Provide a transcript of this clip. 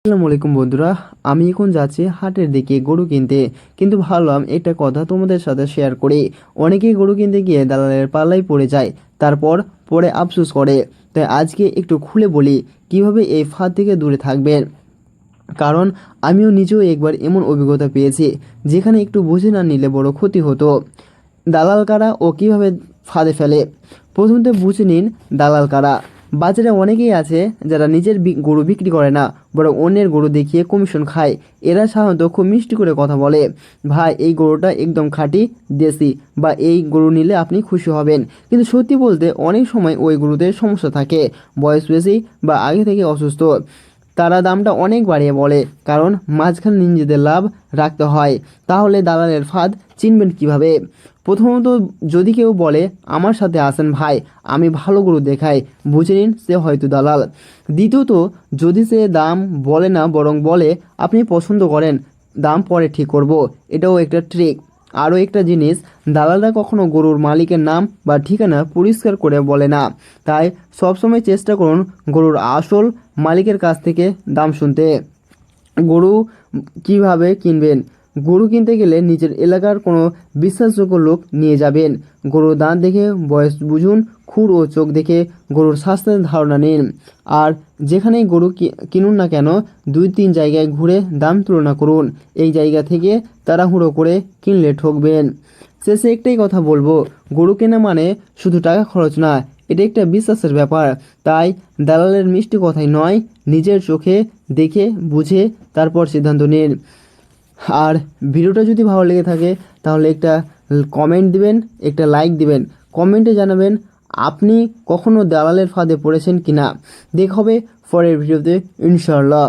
আসসালামু আলাইকুম বন্ধুরা, আমি এখন যাচ্ছি হাটের দিকে গরু কিনতে। কিন্তু ভাবলাম একটা কথা তোমাদের সাথে শেয়ার করি। অনেকেই গরু কিনতে গিয়ে দালালের পাল্লায় পড়ে যায়, তারপর পরে আফসোস করে। তাই আজকে একটু খুলে বলি কিভাবে এই ফাঁদ থেকে দূরে থাকবেন। কারণ আমিও নিজেও একবার এমন অভিজ্ঞতা পেয়েছি, যেখানে একটু বুঝে না নিলে বড় ক্ষতি হতো। দালাল কারা ও কীভাবে ফাঁদে ফেলে, প্রথমত বুঝে নিন দালাল কারা। বাজারে অনেকেই আছে যারা নিজের গরু বিক্রি করে না, বরং অন্যের গরু দেখিয়ে কমিশন খায়। এরা সাধারণত খুব মিষ্টি করে কথা বলে, ভাই এই গরুটা একদম খাঁটি দেশি, বা এই গরু নিলে আপনি খুশি হবেন। কিন্তু সত্যি বলতে অনেক সময় ওই গরুদের সমস্যা থাকে, বয়স বেশি বা আগে থেকে অসুস্থ। তারা দামটা অনেক বাড়িয়ে বলে, কারণ মাঝখানে নিজেদের লাভ রাখতে হয়। তাহলে দালালের ফাঁদ চিনবেন কিভাবে? প্রথমত, যদি কেউ বলে আমার সাথে আসেন ভাই, আমি ভালো গরু দেখাই, বুঝে নিন সে হয়তো দালাল। দ্বিতীয়ত, যদি সে দাম বলে না বরং বলে আপনি পছন্দ করেন, দাম পরে ঠিক করব, এটাও একটা ট্রিক। আরও একটা জিনিস, দালালরা কখনো গরুর মালিকের নাম বা ঠিকানা পরিষ্কার করে বলে না। তাই সবসময় চেষ্টা করুন গরুর আসল মালিকের কাছ থেকে দাম শুনতে। গরু কিভাবে কিনবেন? গরু কিনতে গেলে নিজের এলাকার কোনো বিশ্বাসযোগ্য লোক নিয়ে যাবেন। গরুর দাঁত দেখে বয়স বুঝুন, খুর ও চোখ দেখে গরুর স্বাস্থ্যের ধারণা নিন। আর যেখানেই গরু কিনুন না কেন, 2-3 জায়গায় ঘুরে দাম তুলনা করুন। এই জায়গা থেকে তাড়াহুড়ো করে কিনলে ঠকবেন। শেষে একটাই কথা বলবো, গরু কেনা মানে শুধু টাকা খরচ না, এটা একটা বিশ্বাসের ব্যাপার। তাই দালালের মিষ্টি কথাই নয়, নিজের চোখে দেখে বুঝে তারপর সিদ্ধান্ত নিন। আর ভিডিওটা যদি ভালো লেগে থাকে তাহলে একটা কমেন্ট দিবেন, একটা লাইক দিবেন। কমেন্টে জানাবেন আপনি কখনো দালালের ফাঁদে পড়েছেন কিনা। দেখা হবে পরের ভিডিওতে ইনশাআল্লাহ।